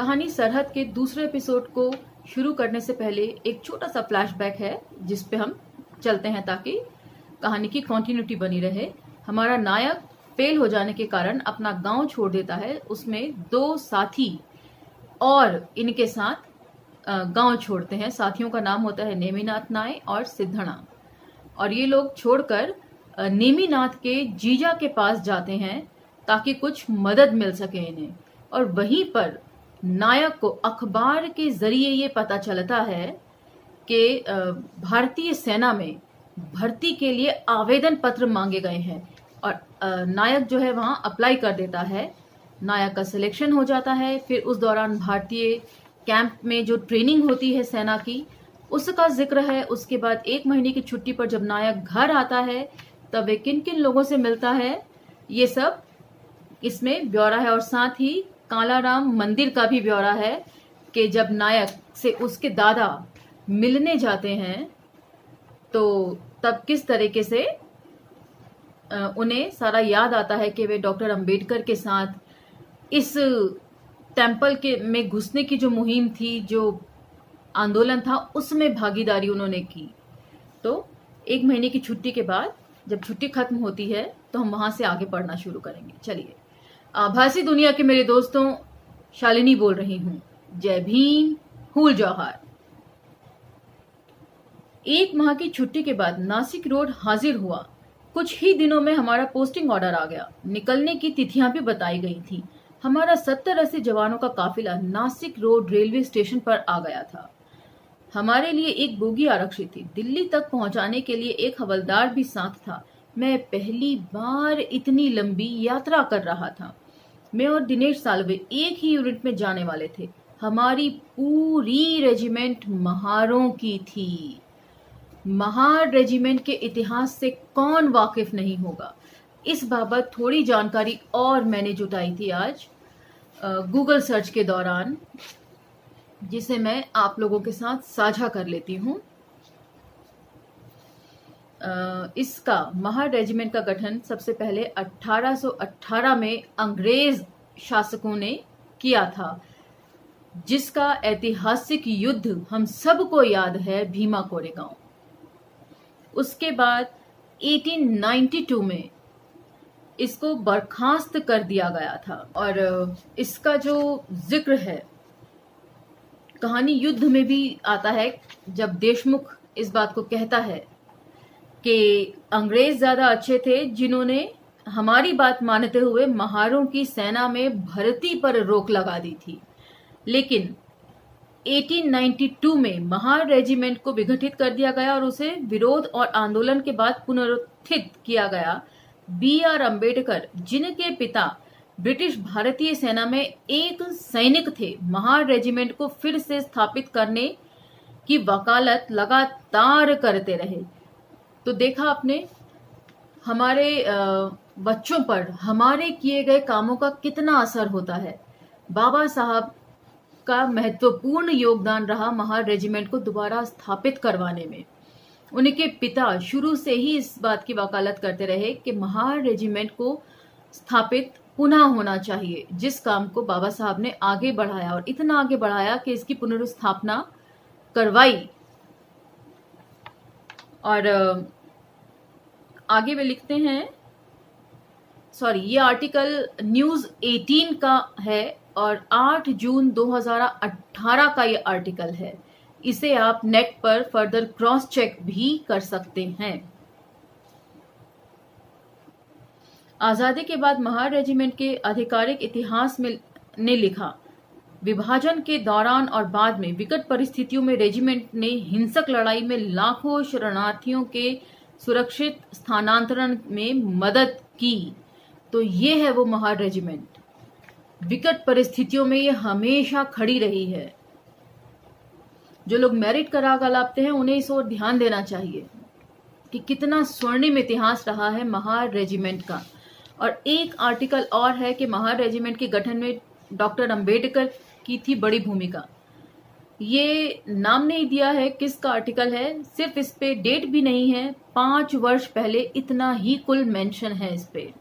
कहानी सरहद के दूसरे एपिसोड को शुरू करने से पहले एक छोटा सा फ्लैशबैक है जिस पे हम चलते हैं ताकि कहानी की कंटिन्यूटी बनी रहे। हमारा नायक फेल हो जाने के कारण अपना गांव छोड़ देता है। उसमें दो साथी और इनके साथ गांव छोड़ते हैं। साथियों का नाम होता है नेमिनाथ नाय और सिद्धना। और ये लोग छोड़कर नेमिनाथ के जीजा के पास जाते हैं ताकि कुछ मदद मिल सके इन्हें। और वहीं पर नायक को अखबार के जरिए ये पता चलता है कि भारतीय सेना में भर्ती के लिए आवेदन पत्र मांगे गए हैं। और नायक जो है वहां अप्लाई कर देता है। नायक का सिलेक्शन हो जाता है। फिर उस दौरान भारतीय कैंप में जो ट्रेनिंग होती है सेना की उसका जिक्र है। उसके बाद 1 महीने की छुट्टी पर जब नायक घर आता है तब वे किन किन लोगों से मिलता है ये सब इसमें ब्यौरा है। और साथ ही कालाराम मंदिर का भी ब्यौरा है कि जब नायक से उसके दादा मिलने जाते हैं तो तब किस तरीके से उन्हें सारा याद आता है कि वे डॉक्टर अंबेडकर के साथ इस टेम्पल के में घुसने की जो मुहिम थी, जो आंदोलन था, उसमें भागीदारी उन्होंने की। तो 1 महीने की छुट्टी के बाद जब छुट्टी खत्म होती है तो हम वहां से आगे पढ़ना शुरू करेंगे। चलिए, आभासी दुनिया के मेरे दोस्तों, शालिनी बोल रही हूं। जय भीम, हुल जौहार। 1 माह की छुट्टी के बाद नासिक रोड हाजिर हुआ। कुछ ही दिनों में हमारा पोस्टिंग ऑर्डर आ गया। निकलने की तिथियां भी बताई गई थी। हमारा 70-80 जवानों का काफिला नासिक रोड रेलवे स्टेशन पर आ गया था। हमारे लिए एक बोगी आरक्षित थी। दिल्ली तक पहुंचाने के लिए एक हवलदार भी साथ था। मैं पहली बार इतनी लंबी यात्रा कर रहा था। मैं और दिनेश सालवे एक ही यूनिट में जाने वाले थे। हमारी पूरी रेजिमेंट महारों की थी। महार रेजिमेंट के इतिहास से कौन वाकिफ नहीं होगा। इस बाबत थोड़ी जानकारी और मैंने जुटाई थी आज गूगल सर्च के दौरान, जिसे मैं आप लोगों के साथ साझा कर लेती हूँ। इसका महार रेजिमेंट का गठन सबसे पहले 1818 में अंग्रेज शासकों ने किया था, जिसका ऐतिहासिक युद्ध हम सबको याद है, भीमा कोरेगांव। उसके बाद 1892 में इसको बर्खास्त कर दिया गया था। और इसका जो जिक्र है कहानी युद्ध में भी आता है, जब देशमुख इस बात को कहता है कि अंग्रेज ज्यादा अच्छे थे जिन्होंने हमारी बात मानते हुए महारों की सेना में भर्ती पर रोक लगा दी थी। लेकिन 1892 में महार रेजिमेंट को विघटित कर दिया गया और उसे विरोध और आंदोलन के बाद पुनरुत्थित किया गया। B.R. अम्बेडकर, जिनके पिता ब्रिटिश भारतीय सेना में एक सैनिक थे, महार रेजिमेंट को फिर से स्थापित करने की वकालत लगातार करते रहे। तो देखा आपने हमारे बच्चों पर हमारे किए गए कामों का कितना असर होता है। बाबा साहब का महत्वपूर्ण योगदान रहा महार रेजिमेंट को दोबारा स्थापित करवाने में। उनके पिता शुरू से ही इस बात की वकालत करते रहे कि महार रेजिमेंट को स्थापित पुनः होना चाहिए, जिस काम को बाबा साहब ने आगे बढ़ाया और इतना आगे बढ़ाया कि इसकी पुनर्स्थापना करवाई। और आगे वे लिखते हैं, ये आर्टिकल न्यूज 18 का है और 8 जून 2018 का ये आर्टिकल है। इसे आप नेट पर फर्दर क्रॉस चेक भी कर सकते हैं। आजादी के बाद महार रेजिमेंट के आधिकारिक इतिहास में ने लिखा, विभाजन के दौरान और बाद में विकट परिस्थितियों में रेजिमेंट ने हिंसक लड़ाई में लाखों शरणार्थियों के सुरक्षित स्थानांतरण में मदद की। तो ये है वो महार रेजिमेंट। विकट परिस्थितियों में ये हमेशा खड़ी रही है। जो लोग मेरिट का राग अलापते हैं उन्हें इस ओर ध्यान देना चाहिए कि कितना स्वर्णिम इतिहास रहा है महार रेजिमेंट का। और एक आर्टिकल और है कि महार रेजिमेंट के गठन में डॉक्टर अंबेडकर की थी बड़ी भूमिका। ये नाम नहीं दिया है किसका आर्टिकल है, सिर्फ इस पे डेट भी नहीं है। 5 वर्ष पहले इतना ही कुल मेंशन है इस पे।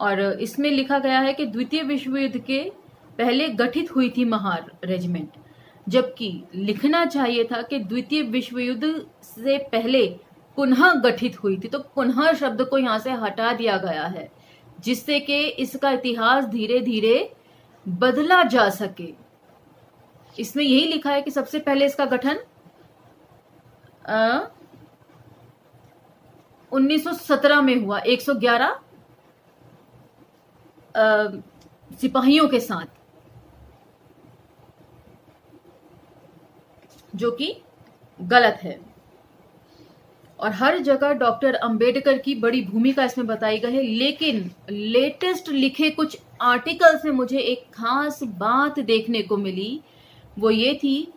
और इसमें लिखा गया है कि द्वितीय विश्व युद्ध के पहले गठित हुई थी महार रेजिमेंट, जबकि लिखना चाहिए था कि द्वितीय विश्व युद्ध से पहले पुनः गठित हुई थी। तो पुनः शब्द को यहाँ से हटा दिया गया है, जिससे कि इसका इतिहास धीरे धीरे बदला जा सके। इसमें यही लिखा है कि सबसे पहले इसका गठन 1917 में हुआ, 111 सिपाहियों के साथ, जो कि गलत है। और हर जगह डॉक्टर अंबेडकर की बड़ी भूमिका इसमें बताई गई है। लेकिन लेटेस्ट लिखे कुछ आर्टिकल्स में मुझे एक खास बात देखने को मिली, वो ये थी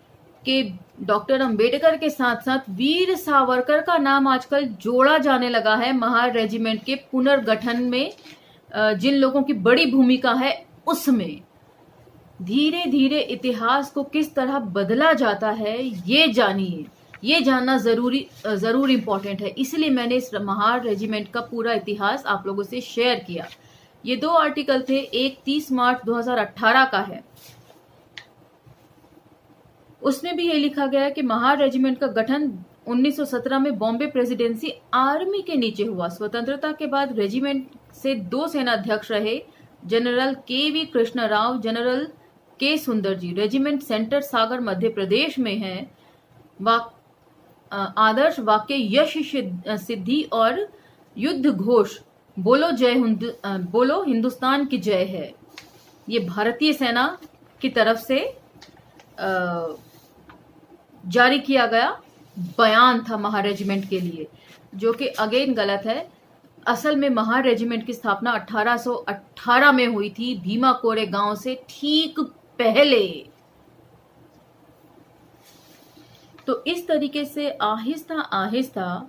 कि डॉक्टर अंबेडकर के साथ साथ वीर सावरकर का नाम आजकल जोड़ा जाने लगा है महार रेजिमेंट के पुनर्गठन में। जिन लोगों की बड़ी भूमिका है उसमें धीरे धीरे इतिहास को किस तरह बदला जाता है, ये जानिए। ये जानना जरूर इम्पोर्टेंट है, इसलिए मैंने इस महार रेजिमेंट का पूरा इतिहास आप लोगों से शेयर किया। ये 2 आर्टिकल थे, एक 30 मार्च 2018 का है। उसमें भी ये लिखा गया है कि महार रेजिमेंट का गठन 1917 में बॉम्बे प्रेसिडेंसी आर्मी के नीचे हुआ। स्वतंत्रता के बाद रेजिमेंट से 2 सेनाध्यक्ष रहे, general KV. Krishna Rao, general के. सुंदर जी। रेजिमेंट सेंटर सागर मध्य प्रदेश में है। आदर्श वाक्य यश सिद्धि और युद्ध घोष बोलो हिंदुस्तान की जय है। ये भारतीय सेना की तरफ से जारी किया गया बयान था महार रेजिमेंट के लिए, जो कि अगेन गलत है। असल में महार रेजिमेंट की स्थापना 1818 में हुई थी, भीमा कोरे गांव से ठीक पहले। तो इस तरीके से आहिस्ता आहिस्ता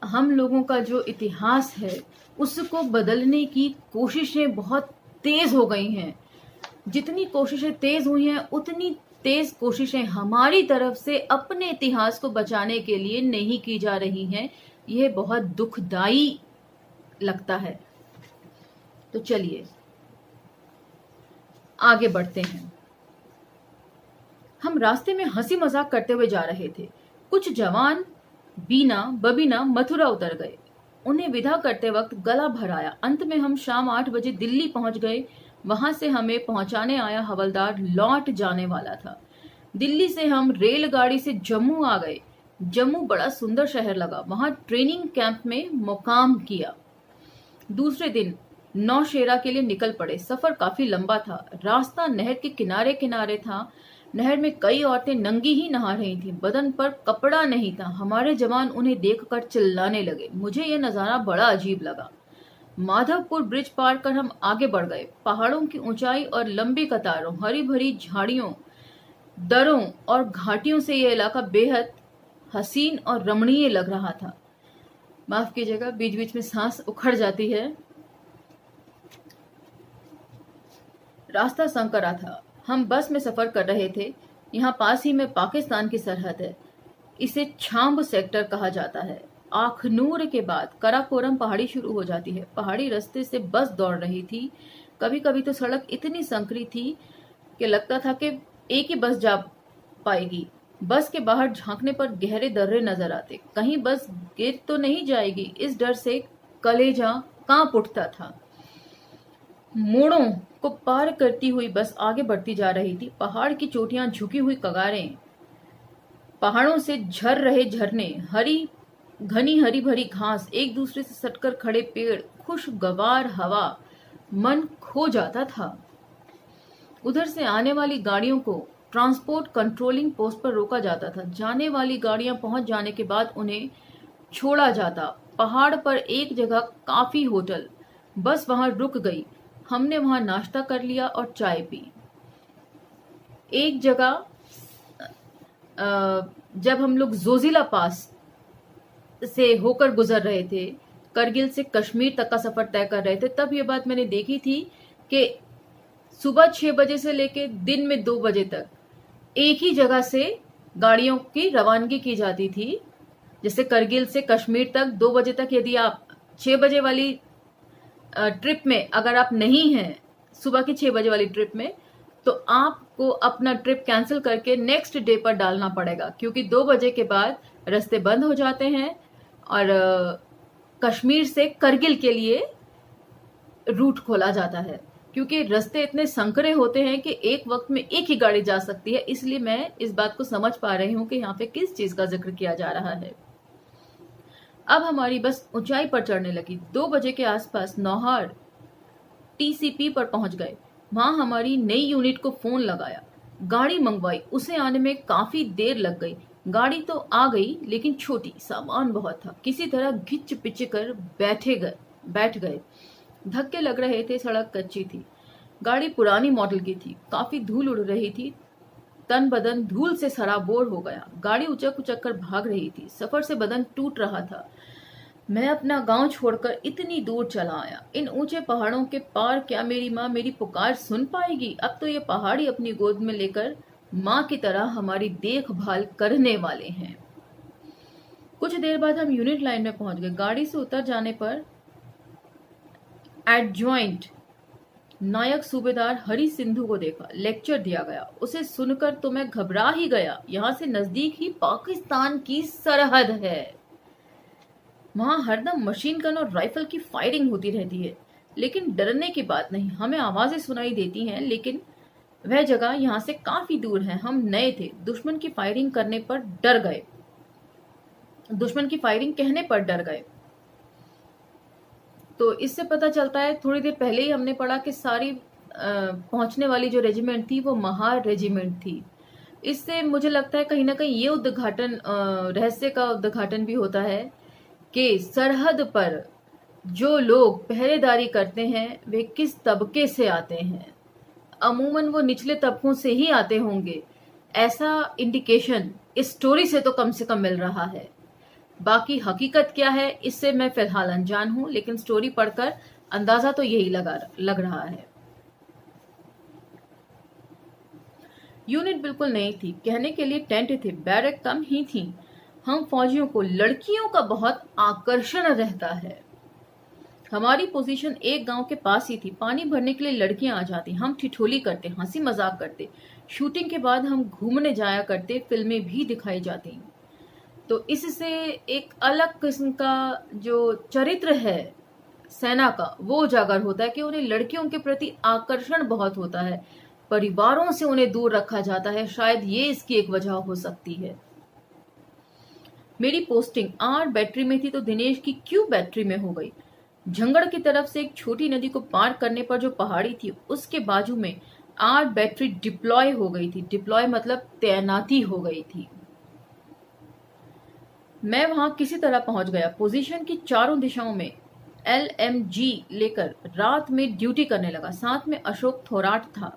हम लोगों का जो इतिहास है उसको बदलने की कोशिशें बहुत तेज हो गई हैं। जितनी कोशिशें तेज हुई हैं उतनी तेज कोशिशें हमारी तरफ से अपने इतिहास को बचाने के लिए नहीं की जा रही हैं। यह बहुत दुखदाई लगता है। तो चलिए आगे बढ़ते हैं। हम रास्ते में हंसी मजाक करते हुए जा रहे थे। कुछ जवान बीना बबीना मथुरा उतर गए। उन्हें विदा करते वक्त गला भर आया। अंत में हम शाम 8 बजे दिल्ली पहुंच गए। वहां से हमें पहुंचाने आया हवलदार लौट जाने वाला था। दिल्ली से हम रेलगाड़ी से जम्मू आ गए। जम्मू बड़ा सुंदर शहर लगा। वहां ट्रेनिंग कैंप में मुकाम किया। दूसरे दिन नौशेरा के लिए निकल पड़े। सफर काफी लंबा था। रास्ता नहर के किनारे किनारे था। नहर में कई औरतें नंगी ही नहा रही थीं। बदन पर कपड़ा नहीं था। हमारे जवान उन्हें देखकर चिल्लाने लगे। मुझे यह नजारा बड़ा अजीब लगा। माधवपुर ब्रिज पार कर हम आगे बढ़ गए। पहाड़ों की ऊंचाई और लंबी कतारों, हरी भरी झाड़ियों, दरों और घाटियों से यह इलाका बेहद हसीन और रमणीय लग रहा था। माफ कीजिएगा, बीच बीच में सांस उखड़ जाती है। रास्ता संकरा था। हम बस में सफर कर रहे थे। यहाँ पास ही में पाकिस्तान की सरहद है। इसे छाम्ब सेक्टर कहा जाता है। आखनूर के बाद कराकोरम पहाड़ी शुरू हो जाती है। पहाड़ी रास्ते से बस दौड़ रही थी। कभी कभी तो सड़क इतनी संकरी थी कि लगता था कि एक ही बस जा पाएगी। बस के बाहर झांकने पर गहरे दर्रे नजर आते। कहीं बस गिर तो नहीं जाएगी, इस डर से कलेजा कांप उठता था। मोड़ों को पार करती हुई बस आगे बढ़ती जा रही थी। पहाड़ की चोटियां, झुकी हुई कगारें, पहाड़ों से झर रहे झरने, घनी हरी भरी घास, एक दूसरे से सटकर खड़े पेड़, खुशगवार हवा, मन खो जाता था। उधर से आने वाली गाड़ियों को ट्रांसपोर्ट कंट्रोलिंग पोस्ट पर रोका जाता था। जाने वाली गाड़ियां पहुंच जाने के बाद उन्हें छोड़ा जाता। पहाड़ पर एक जगह काफी होटल। बस वहां रुक गई। हमने वहां नाश्ता कर लिया और चाय पी। एक जगह जब हम लोग जोजिला पास से होकर गुजर रहे थे, करगिल से कश्मीर तक का सफर तय कर रहे थे, तब ये बात मैंने देखी थी कि सुबह 6 बजे से लेकर दिन में 2 बजे तक एक ही जगह से गाड़ियों की रवानगी की जाती थी। जैसे करगिल से कश्मीर तक 2 बजे तक, यदि आप 6 बजे वाली ट्रिप में अगर आप नहीं हैं, सुबह की 6 बजे वाली ट्रिप में, तो आपको अपना ट्रिप कैंसिल करके नेक्स्ट डे पर डालना पड़ेगा, क्योंकि 2 बजे के बाद रास्ते बंद हो जाते हैं और कश्मीर से करगिल के लिए रूट खोला जाता है, क्योंकि रास्ते इतने संकरे होते हैं कि एक वक्त में एक ही गाड़ी जा सकती है। इसलिए मैं इस बात को समझ पा रही हूँ कि यहाँ पे किस चीज का जिक्र किया जा रहा है। अब हमारी बस ऊंचाई पर चढ़ने लगी। 2 बजे के आसपास नौहार टीसीपी पर पहुंच गए। वहां हमारी नई यूनिट को फोन लगाया, गाड़ी मंगवाई। उसे आने में काफी देर लग गई। गाड़ी तो आ गई, लेकिन छोटी, सामान बहुत था। किसी तरह घिच पिच कर बैठ गए। धक्के लग रहे थे, सड़क कच्ची थी। गाड़ी पुरानी मॉडल की थी, काफी धूल उड़ रही थी। तन बदन धूल से सराबोर हो गया। गाड़ी उचक उचक कर भाग रही थी। सफर से बदन टूट रहा था। मैं अपना गांव छोड़कर इतनी दूर चला आया। इन ऊंचे पहाड़ों के पार क्या मेरी माँ मेरी पुकार सुन पाएगी? अब तो ये पहाड़ी अपनी गोद में लेकर माँ की तरह हमारी देखभाल करने वाले हैं। कुछ देर बाद हम यूनिट लाइन में पहुंच गए। गाड़ी से उतर जाने पर एडजॉइंट नायक सूबेदार हरि सिंधु को देखा। लेक्चर दिया गया। उसे सुनकर तो मैं घबरा ही गया। यहाँ से नजदीक ही पाकिस्तान की सरहद है। वहां हरदम मशीन गन और राइफल की फायरिंग होती रहती है, लेकिन डरने की बात नहीं। हमें आवाजें सुनाई देती हैं, लेकिन वह जगह यहाँ से काफी दूर है। हम नए थे। दुश्मन की फायरिंग करने पर डर गए। दुश्मन की फायरिंग कहने पर डर गए। तो इससे पता चलता है, थोड़ी देर पहले ही हमने पढ़ा कि सारी पहुंचने वाली जो रेजिमेंट थी वो महार रेजिमेंट थी। इससे मुझे लगता है कहीं ना कहीं ये उद्घाटन, रहस्य का उद्घाटन भी होता है कि सरहद पर जो लोग पहरेदारी करते हैं वे किस तबके से आते हैं। अमूमन वो निचले तबकों से ही आते होंगे, ऐसा इंडिकेशन इस स्टोरी से तो कम से कम मिल रहा है। बाकी हकीकत क्या है इससे मैं फिलहाल अनजान हूं, लेकिन स्टोरी पढ़कर अंदाजा तो यही लग रहा है। यूनिट बिल्कुल नई थी। कहने के लिए टेंट थे, बैरक कम ही थी। हम फौजियों को लड़कियों का बहुत आकर्षण रहता है। हमारी पोजीशन एक गांव के पास ही थी। पानी भरने के लिए लड़कियां आ जाती। हम ठिठोली करते, हंसी मजाक करते। शूटिंग के बाद हम घूमने जाया करते। फिल्में भी दिखाई जाती। तो इससे एक अलग किस्म का जो चरित्र है सेना का वो उजागर होता है कि उन्हें लड़कियों के प्रति आकर्षण बहुत होता है। परिवारों से उन्हें दूर रखा जाता है। शायद ये इसकी एक वजह हो सकती है। मेरी पोस्टिंग आर बैटरी में थी तो दिनेश की क्यू बैटरी में हो गई। झंगड़ की तरफ से एक छोटी नदी को पार करने पर जो पहाड़ी थी उसके बाजू में आर बैटरी डिप्लॉय हो गई थी। डिप्लॉय मतलब तैनाती हो गई थी। मैं वहां किसी तरह पहुंच गया। पोजीशन की चारों दिशाओं में LMG लेकर रात में ड्यूटी करने लगा। साथ में अशोक थोराट था।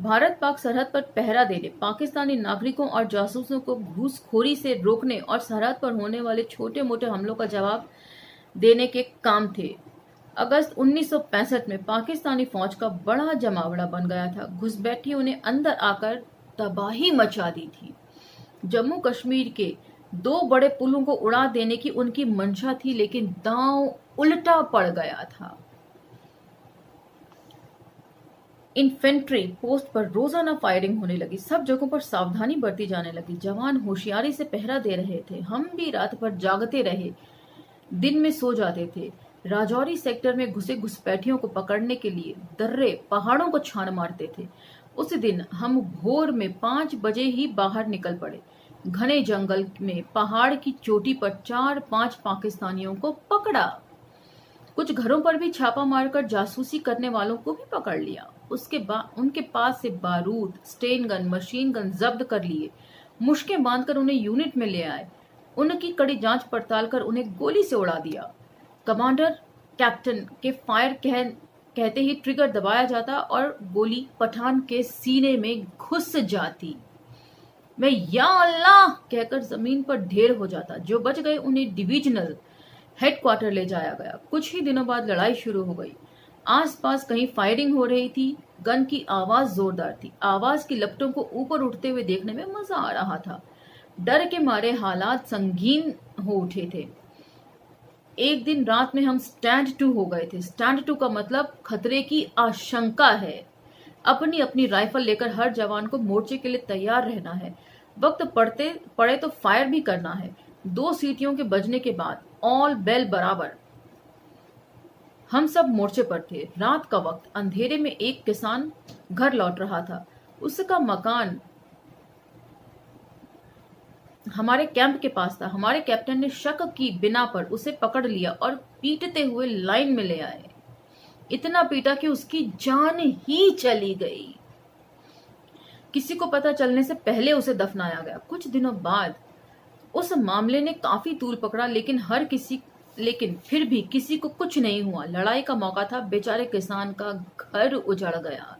भारत पाक सरहद पर पहरा देने, पाकिस्तानी नागरिकों और जासूसों को घूसखोरी से रोकने और सरहद पर होने वाले छोटे मोटे हमलों का जवाब देने के काम थे। अगस्त 1965 में पाकिस्तानी फौज का बड़ा जमावड़ा बन गया था। घुसपैठियों ने अंदर आकर तबाही मचा दी थी। जम्मू कश्मीर के 2 बड़े पुलों को उड़ा देने की उनकी मंशा थी, लेकिन दांव उल्टा पड़ गया था। इन्फेंट्री पोस्ट पर रोजाना फायरिंग होने लगी। सब जगहों पर सावधानी बरती जाने लगी। जवान होशियारी से पहरा दे रहे थे। हम भी रात भर जागते रहे, दिन में सो जाते थे। राजौरी सेक्टर में घुसे घुसपैठियों को पकड़ने के लिए दर्रे पहाड़ों को छान मारते थे। उस दिन हम भोर में 5 बजे ही बाहर निकल पड़े। घने जंगल में पहाड़ की चोटी पर 4-5 पाकिस्तानियों को पकड़ा। कुछ घरों पर भी छापा मारकर जासूसी करने वालों को भी पकड़ लिया। उसके बाद उनके पास से बारूद, स्टेन गन, मशीन गन जब्त कर लिए। मुश्कें बांधकर उन्हें यूनिट में ले आए। उनकी कड़ी जांच पड़ताल कर उन्हें गोली से उड़ा दिया। कमांडर कैप्टन के फायर कहते ही ट्रिगर दबाया जाता और गोली पठान के सीने में घुस जाती। मैं या अल्लाह कहकर जमीन पर ढेर हो जाता। जो बच गए उन्हें डिविजनल हेडक्वार्टर ले जाया गया। कुछ ही दिनों बाद लड़ाई शुरू हो गई। आसपास कहीं फायरिंग हो रही थी। गन की आवाज जोरदार थी। आवाज की लपटों को ऊपर उठते हुए देखने में मजा आ रहा था। डर के मारे हालात संगीन हो उठे थे। एक दिन रात में हम स्टैंड 2 हो गए थे। स्टैंड 2 का मतलब खतरे की आशंका है। अपनी अपनी राइफल लेकर हर जवान को मोर्चे के लिए तैयार रहना है। वक्त पड़ते पड़े तो फायर भी करना है। 2 सीटियों के बजने के बाद ऑल बेल बराबर हम सब मोर्चे पर थे। रात का वक्त, अंधेरे में एक किसान घर लौट रहा था। उसका मकान हमारे कैंप के पास था। हमारे कैप्टन ने शक की बिना पर उसे पकड़ लिया और पीटते हुए लाइन में ले आए। इतना पीटा कि उसकी जान ही चली गई। किसी को पता चलने से पहले उसे दफनाया गया। कुछ दिनों बाद उस मामले ने काफी तूल पकड़ा, लेकिन फिर भी किसी को कुछ नहीं हुआ। लड़ाई का मौका था, बेचारे किसान का घर उजड़ गया।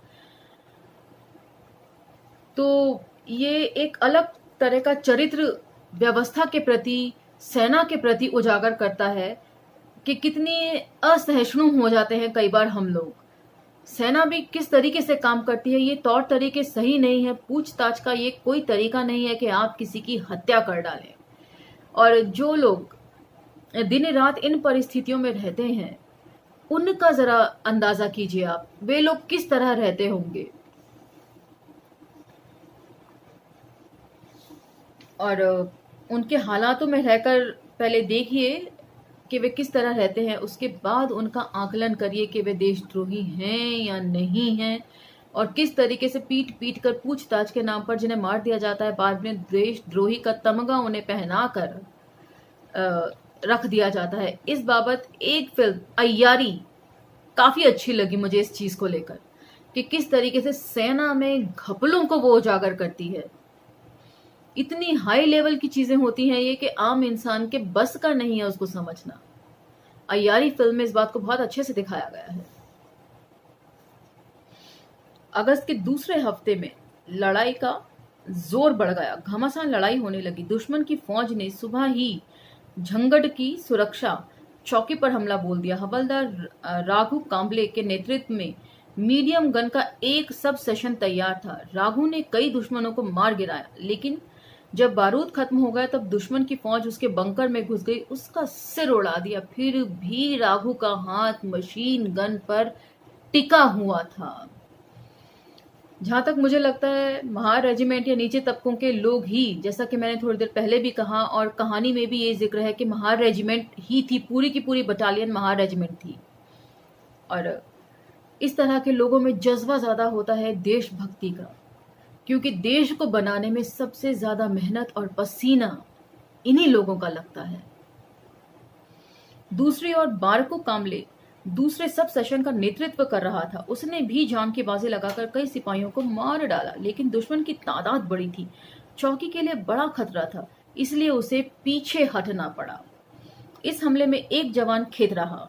तो ये एक अलग तरह का चरित्र व्यवस्था के प्रति, सेना के प्रति उजागर करता है कि कितनी असहिष्णु हो जाते हैं कई बार हम लोग। सेना भी किस तरीके से काम करती है, ये तौर तरीके सही नहीं है। पूछताछ का ये कोई तरीका नहीं है कि आप किसी की हत्या कर डालें। और जो लोग दिन रात इन परिस्थितियों में रहते हैं, उनका जरा अंदाजा कीजिए आप, वे लोग किस तरह रहते होंगे। और उनके हालातों में रहकर पहले देखिए कि वे किस तरह रहते हैं, उसके बाद उनका आकलन करिए कि वे देशद्रोही हैं या नहीं हैं। और किस तरीके से पीट पीट कर पूछताछ के नाम पर जिन्हें मार दिया जाता है, बाद में देशद्रोही का तमगा उन्हें पहनाकर रख दिया जाता है। इस बाबत एक फिल्म अय्यारी काफी अच्छी लगी मुझे, इस चीज को लेकर कि किस तरीके से सेना में घपलों को वो उजागर करती है। इतनी हाई लेवल की चीजें होती हैं ये कि आम इंसान के बस का नहीं है उसको समझना। अय्यारी फिल्म में इस बात को बहुत अच्छे से दिखाया गया है। अगस्त के दूसरे हफ्ते में लड़ाई का जोर बढ़ गया। घमासान लड़ाई होने लगी। दुश्मन की फौज ने सुबह ही झंगड़ की सुरक्षा चौकी पर हमला बोल दिया। हवलदार राघु कांबले के नेतृत्व में मीडियम गन का एक सब सेशन तैयार था। राघु ने कई दुश्मनों को मार गिराया, लेकिन जब बारूद खत्म हो गया तब दुश्मन की फौज उसके बंकर में घुस गई, उसका सिर उड़ा दिया। फिर भी राघु का हाथ मशीन गन पर टिका हुआ था। जहां तक मुझे लगता है, महार रेजिमेंट या नीचे तबकों के लोग ही, जैसा कि मैंने थोड़ी देर पहले भी कहा और कहानी में भी ये जिक्र है कि महार रेजिमेंट ही थी, पूरी की पूरी बटालियन महार रेजिमेंट थी। और इस तरह के लोगों में जज्बा ज्यादा होता है देशभक्ति का, क्योंकि देश को बनाने में सबसे ज्यादा मेहनत और पसीना इन्हीं लोगों का लगता है। दूसरी ओर बारको कामले दूसरे सब सेशन का नेतृत्व कर रहा था। उसने भी जान की बाजी लगाकर कई सिपाहियों को मार डाला, लेकिन दुश्मन की तादाद बड़ी थी। चौकी के लिए बड़ा खतरा था, इसलिए उसे पीछे हटना पड़ा। इस हमले में एक जवान खेत रहा।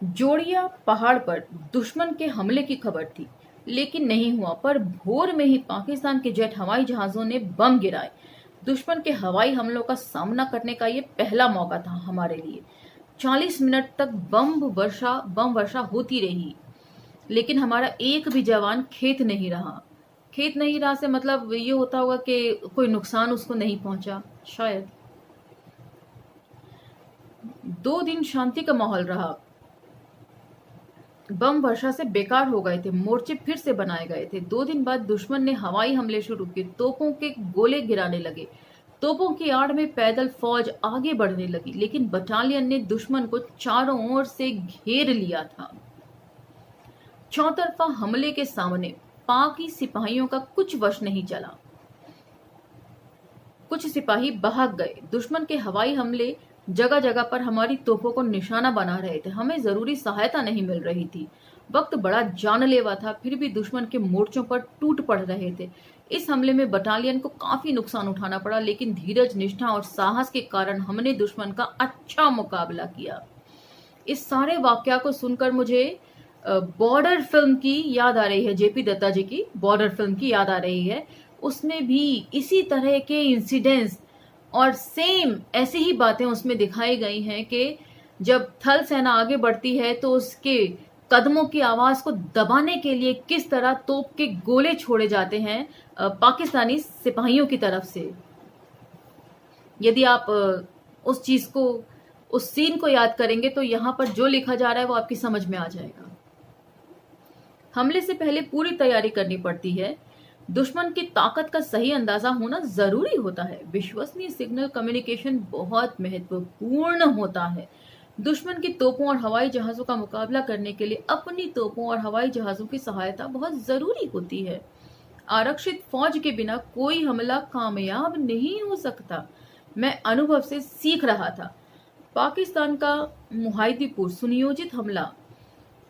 जोड़िया पहाड़ पर दुश्मन के हमले की खबर थी, लेकिन नहीं हुआ। पर भोर में ही पाकिस्तान के जेट हवाई जहाजों ने बम गिराए। दुश्मन के हवाई हमलों का सामना करने का यह पहला मौका था हमारे लिए। 40 मिनट तक बम वर्षा होती रही, लेकिन हमारा एक भी जवान खेत नहीं रहा। खेत नहीं रहा से मतलब ये होता होगा कि कोई नुकसान उसको नहीं पहुंचा, शायद। 2 दिन शांति का माहौल रहा। बम वर्षा से बेकार हो गए थे। मोर्चे फिर से बनाए गए थे। 2 दिन बाद दुश्मन ने हवाई हमले शुरू किए। तोपों के गोले गिराने लगे। तोपों की आड़ में पैदल फौज आगे बढ़ने लगी, लेकिन बटालियन ने दुश्मन को चारों ओर से घेर लिया था। चौतरफा हमले के सामने पाकी सिपाहियों का कुछ वश नहीं चला। कुछ सिपाही भाग गए। दुश्मन के हवाई हमले जगह जगह पर हमारी तोपों को निशाना बना रहे थे। हमें जरूरी सहायता नहीं मिल रही थी। वक्त बड़ा जानलेवा था, फिर भी दुश्मन के मोर्चों पर टूट पड़ रहे थे। इस हमले में बटालियन को काफी नुकसान उठाना पड़ा, लेकिन धीरज, निष्ठा और साहस के कारण हमने दुश्मन का अच्छा मुकाबला किया। इस सारे वाकया को सुनकर मुझे बॉर्डर फिल्म की याद आ रही है। जेपी दत्ता जी की बॉर्डर फिल्म की याद आ रही है। उसमें भी इसी तरह के इंसिडेंट्स और सेम ऐसी ही बातें उसमें दिखाई गई हैं कि जब थल सेना आगे बढ़ती है तो उसके कदमों की आवाज को दबाने के लिए किस तरह तोप के गोले छोड़े जाते हैं पाकिस्तानी सिपाहियों की तरफ से। यदि आप उस सीन को याद करेंगे तो यहाँ पर जो लिखा जा रहा है वो आपकी समझ में आ जाएगा। हमले से पहले पूरी तैयारी करनी पड़ती है। दुश्मन की ताकत का सही अंदाजा होना जरूरी होता है। विश्वसनीय सिग्नल कम्युनिकेशन बहुत महत्वपूर्ण होता है। दुश्मन की तोपों और हवाई जहाजों का मुकाबला करने के लिए अपनी तोपों और हवाई जहाजों की सहायता बहुत जरूरी होती है। आरक्षित फौज के बिना कोई हमला कामयाब नहीं हो सकता। मैं अनुभव से सीख रहा था। पाकिस्तान का मुहाइदीपुर सुनियोजित हमला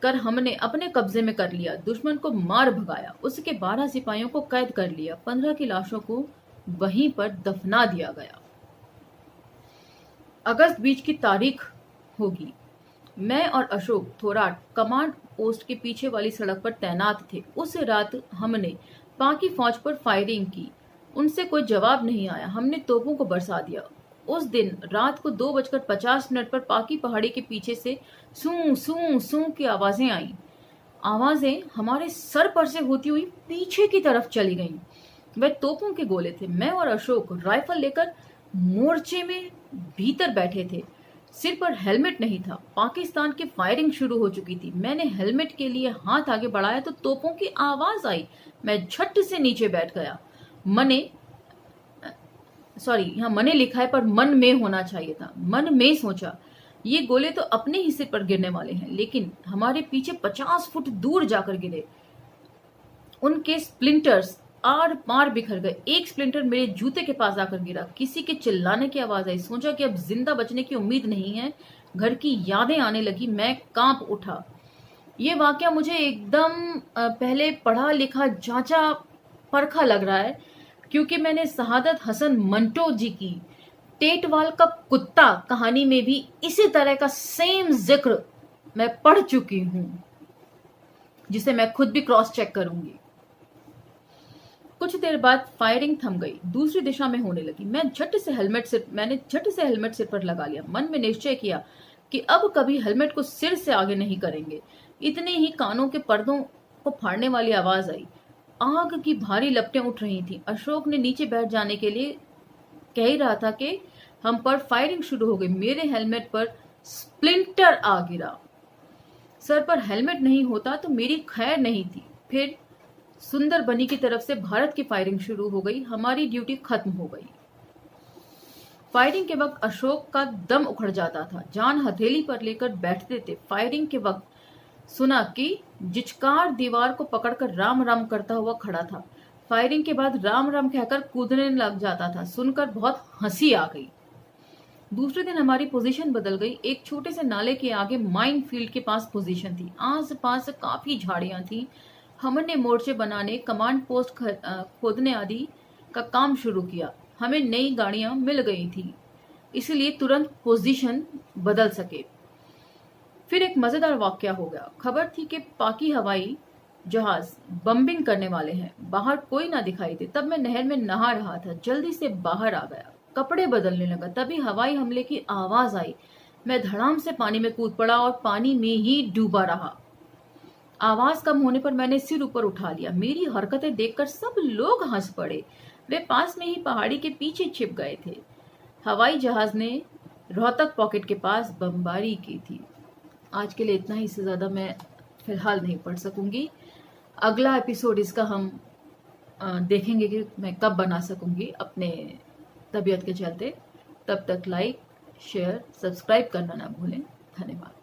कर हमने अपने कब्जे में कर लिया। दुश्मन को मार भगाया। उसके 12 सिपाहियों को कैद कर लिया। 15 की लाशों को वहीं पर दफना दिया गया। अगस्त बीच की तारीख होगी। मैं और अशोक थोराट कमांड पोस्ट के पीछे वाली सड़क पर तैनात थे। उस रात हमने पाकि फौज पर फायरिंग की। उनसे कोई जवाब नहीं आया। हमने तोपों को बरसा दिया। उस दिन रात को 2:50 पर पाकि पहाड़ी के पीछे से सू सू सू की आवाजें आई। आवाजें हमारे सर पर से होती हुई पीछे की तरफ चली गईं। वह तोपों के गोले थे। मैं और अशोक राइफल लेकर मोर्चे में भीतर बैठे थे। सिर पर हेलमेट नहीं था। पाकिस्तान की फायरिंग शुरू हो चुकी थी। मैंने हेलमेट के लिए हाथ आगे बढ़ाया तो तोपों की आवाज आई। मैं झट से नीचे बैठ गया। यहाँ मने लिखा है पर मन में होना चाहिए था। मन में सोचा, ये गोले तो अपने ही सिर पर गिरने वाले हैं, लेकिन हमारे पीछे 50 फुट दूर जाकर गिरे। उनके स्प्लिंटर्स आर पार बिखर गए। एक स्प्लिंटर मेरे जूते के पास आकर गिरा। किसी के चिल्लाने की आवाज आई। सोचा कि अब जिंदा बचने की उम्मीद नहीं है। घर की यादें आने लगी। मैं कांप उठा। ये वाकया मुझे एकदम पहले पढ़ा लिखा जांचा परखा लग रहा है, क्योंकि मैंने शहादत हसन मंटो जी की टेटवाल का कुत्ता कहानी में भी इसी तरह का सेम जिक्र मैं पढ़ चुकी हूं, जिसे मैं खुद भी क्रॉस चेक करूंगी। कुछ देर बाद फायरिंग थम गई। दूसरी दिशा में होने लगी। मैंने झट से हेलमेट सिर पर लगा लिया। मन में निश्चय किया कि अब कभी हेलमेट को सिर से आगे नहीं करेंगे। इतने ही कानों के पर्दों को फाड़ने वाली आवाज आई। आग की भारी लपटें उठ रही थीं। अशोक ने नीचे बैठ जाने के लिए कह ही रहा था कि हम पर फायरिंग शुरू हो गई। मेरे हेलमेट पर स्प्लिंटर आ गिरा। सर पर हेलमेट नहीं होता तो मेरी खैर नहीं थी। फिर सुंदर बनी की तरफ से भारत की फायरिंग शुरू हो गई। हमारी ड्यूटी खत्म हो गई। फायरिंग के वक्त अशोक का दम उखड़ जाता था। जान हथेली पर लेकर बैठते थे। फायरिंग के वक्त सुना कि जिचकार दीवार को पकड़कर राम राम करता हुआ खड़ा था। फायरिंग के बाद राम राम कहकर कूदने लग जाता था। सुनकर बहुत हंसी आ गई। दूसरे दिन हमारी पोजीशन बदल गई। एक छोटे से नाले के आगे माइन फील्ड के पास पोजीशन थी। आस पास काफी झाड़ियां थी। हमने मोर्चे बनाने, कमांड पोस्ट खोदने आदि का काम शुरू किया। हमें नई गाड़ियां मिल गई थी, इसलिए तुरंत पोजीशन बदल सके। फिर एक मजेदार वाकया हो गया। खबर थी कि पाकि हवाई जहाज बम्बिंग करने वाले हैं। बाहर कोई ना दिखाई दे। तब मैं नहर में नहा रहा था। जल्दी से बाहर आ गया, कपड़े बदलने लगा। तभी हवाई हमले की आवाज आई। मैं धड़ाम से पानी में कूद पड़ा और पानी में ही डूबा रहा। आवाज कम होने पर मैंने सिर ऊपर उठा लिया। मेरी हरकतें देखकर सब लोग हंस पड़े। वे पास में ही पहाड़ी के पीछे छिप गए थे। हवाई जहाज ने रोहतक पॉकेट के पास बमबारी की थी। आज के लिए इतना ही, से ज्यादा मैं फिलहाल नहीं पढ़ सकूंगी। अगला एपिसोड इसका हम देखेंगे कि मैं कब बना सकूंगी अपने तबीयत के चलते। तब तक लाइक, शेयर, सब्सक्राइब करना ना भूलें। धन्यवाद।